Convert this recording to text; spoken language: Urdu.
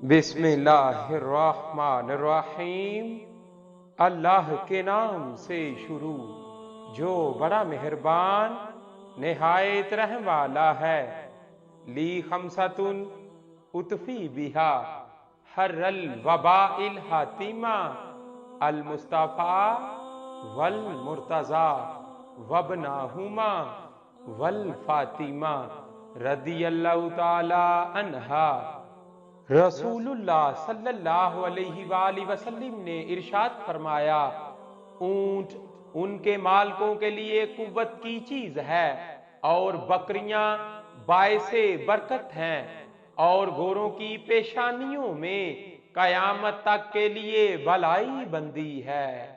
بسم اللہ الرحمن الرحیم۔ اللہ کے نام سے شروع جو بڑا مہربان نہایت رحم والا ہے۔ لی خمسۃ اطفی بہا حر الوباء الحاتمہ المصطفیٰ والمرتضیٰ وابنہما والفاطمہ رضی اللہ تعالی عنہا۔ رسول اللہ صلی اللہ علیہ وآلہ وسلم نے ارشاد فرمایا، اونٹ ان کے مالکوں کے لیے قوت کی چیز ہے اور بکریاں باعث برکت ہیں، اور گھوڑوں کی پیشانیوں میں قیامت تک کے لیے بلائی بندی ہے۔